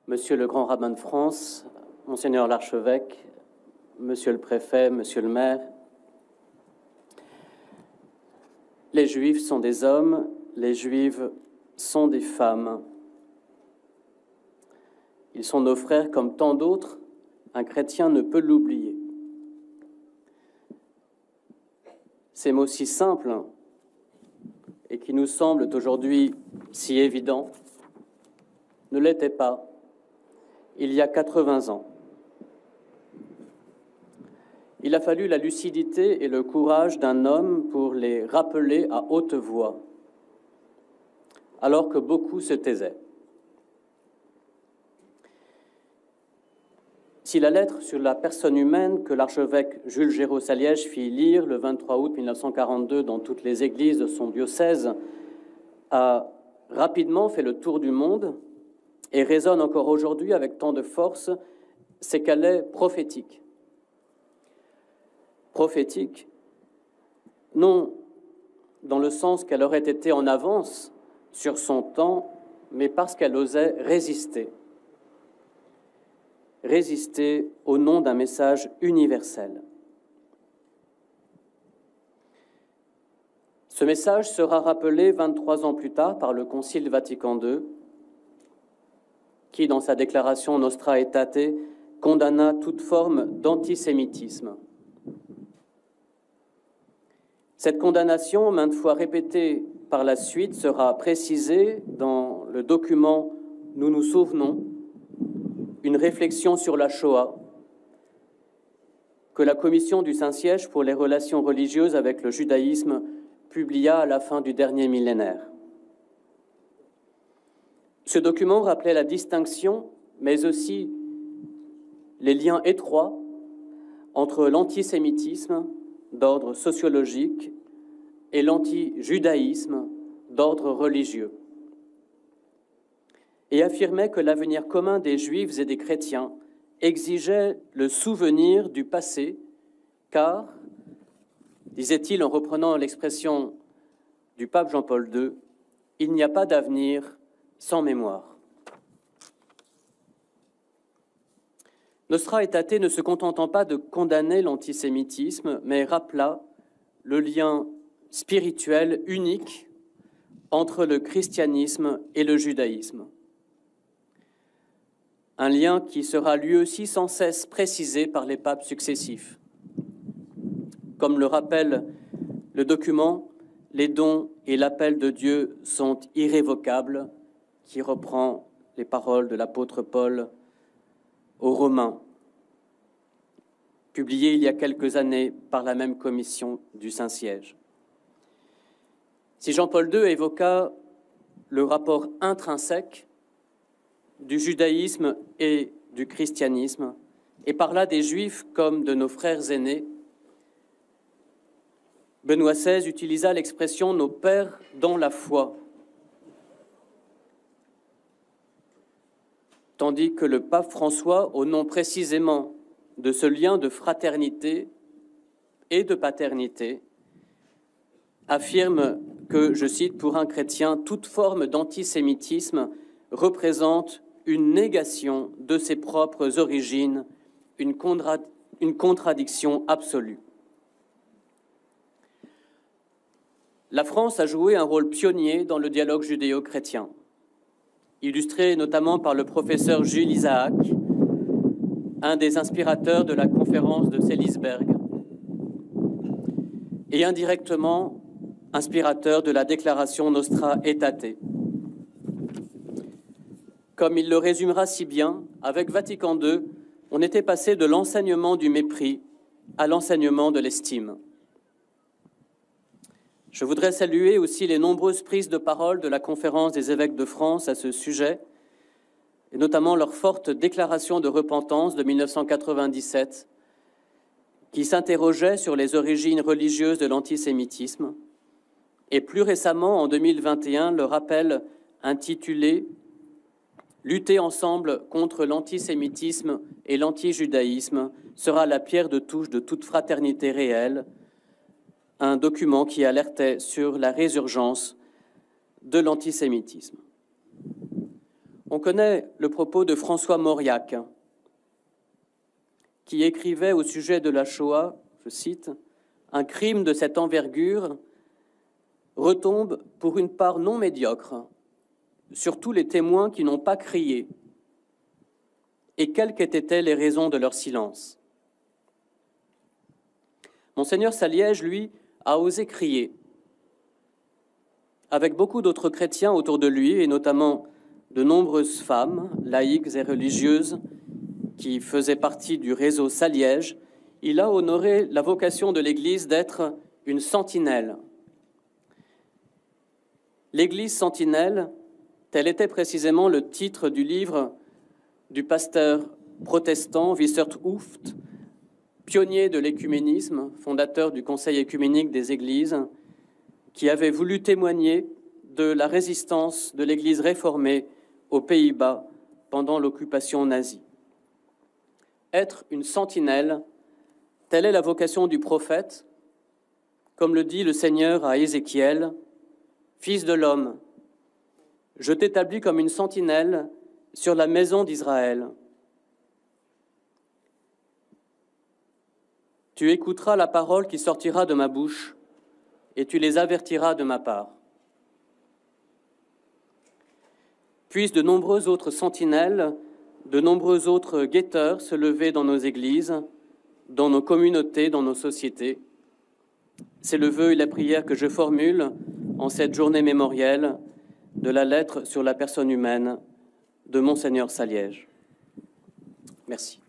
Monsieur le grand rabbin de France, Monseigneur l'archevêque, Monsieur le préfet, Monsieur le maire, les Juifs sont des hommes, les Juives sont des femmes. Ils sont nos frères comme tant d'autres, un chrétien ne peut l'oublier. Ces mots si simples et qui nous semblent aujourd'hui si évidents ne l'étaient pas il y a 80 ans. Il a fallu la lucidité et le courage d'un homme pour les rappeler à haute voix, alors que beaucoup se taisaient. Si la lettre sur la personne humaine que l'archevêque Jules Géraud-Saliège fit lire le 23 août 1942 dans toutes les églises de son diocèse a rapidement fait le tour du monde et résonne encore aujourd'hui avec tant de force, c'est qu'elle est prophétique. Prophétique, non dans le sens qu'elle aurait été en avance sur son temps, mais parce qu'elle osait résister. Résister au nom d'un message universel. Ce message sera rappelé 23 ans plus tard par le Concile Vatican II, qui, dans sa déclaration Nostra Aetate, condamna toute forme d'antisémitisme. Cette condamnation, maintes fois répétée par la suite, sera précisée dans le document « Nous nous souvenons », une réflexion sur la Shoah, que la Commission du Saint-Siège pour les relations religieuses avec le judaïsme publia à la fin du dernier millénaire. Ce document rappelait la distinction, mais aussi les liens étroits entre l'antisémitisme d'ordre sociologique et l'anti-judaïsme d'ordre religieux, et affirmait que l'avenir commun des Juifs et des chrétiens exigeait le souvenir du passé, car, disait-il en reprenant l'expression du pape Jean-Paul II, il n'y a pas d'avenir sans mémoire. Nostra Aetate ne se contentant pas de condamner l'antisémitisme, mais rappela le lien spirituel unique entre le christianisme et le judaïsme. Un lien qui sera lui aussi sans cesse précisé par les papes successifs. Comme le rappelle le document, les dons et l'appel de Dieu sont irrévocables, qui reprend les paroles de l'apôtre Paul aux Romains, publié il y a quelques années par la même commission du Saint-Siège. Si Jean-Paul II évoqua le rapport intrinsèque du judaïsme et du christianisme, et parla des Juifs comme de nos frères aînés, Benoît XVI utilisa l'expression « nos pères dans la foi », tandis que le pape François, au nom précisément de ce lien de fraternité et de paternité, affirme que, je cite, « pour un chrétien, toute forme d'antisémitisme représente une négation de ses propres origines, une contradiction absolue. » La France a joué un rôle pionnier dans le dialogue judéo-chrétien, illustré notamment par le professeur Jules Isaac, un des inspirateurs de la conférence de Seelisberg, et indirectement inspirateur de la déclaration Nostra Aetate. Comme il le résumera si bien, avec Vatican II, on était passé de l'enseignement du mépris à l'enseignement de l'estime. Je voudrais saluer aussi les nombreuses prises de parole de la Conférence des évêques de France à ce sujet, et notamment leur forte déclaration de repentance de 1997, qui s'interrogeait sur les origines religieuses de l'antisémitisme, et plus récemment, en 2021, le rappel intitulé « Lutter ensemble contre l'antisémitisme et l'antijudaïsme sera la pierre de touche de toute fraternité réelle », un document qui alertait sur la résurgence de l'antisémitisme. On connaît le propos de François Mauriac, qui écrivait au sujet de la Shoah, je cite, « Un crime de cette envergure retombe pour une part non médiocre sur tous les témoins qui n'ont pas crié, et quelles qu'aient été les raisons de leur silence. » Monseigneur Saliège, lui, a osé crier, avec beaucoup d'autres chrétiens autour de lui, et notamment de nombreuses femmes, laïques et religieuses, qui faisaient partie du réseau Saliège. Il a honoré la vocation de l'Église d'être une sentinelle. L'Église sentinelle, tel était précisément le titre du livre du pasteur protestant Wysert Hooft, pionnier de l'écuménisme, fondateur du Conseil écuménique des Églises, qui avait voulu témoigner de la résistance de l'Église réformée aux Pays-Bas pendant l'occupation nazie. Être une sentinelle, telle est la vocation du prophète, comme le dit le Seigneur à Ézéchiel, « Fils de l'homme, je t'établis comme une sentinelle sur la maison d'Israël. Tu écouteras la parole qui sortira de ma bouche et tu les avertiras de ma part. » Puissent de nombreux autres sentinelles, de nombreux autres guetteurs se lever dans nos églises, dans nos communautés, dans nos sociétés. C'est le vœu et la prière que je formule en cette journée mémorielle de la lettre sur la personne humaine de Monseigneur Saliège. Merci.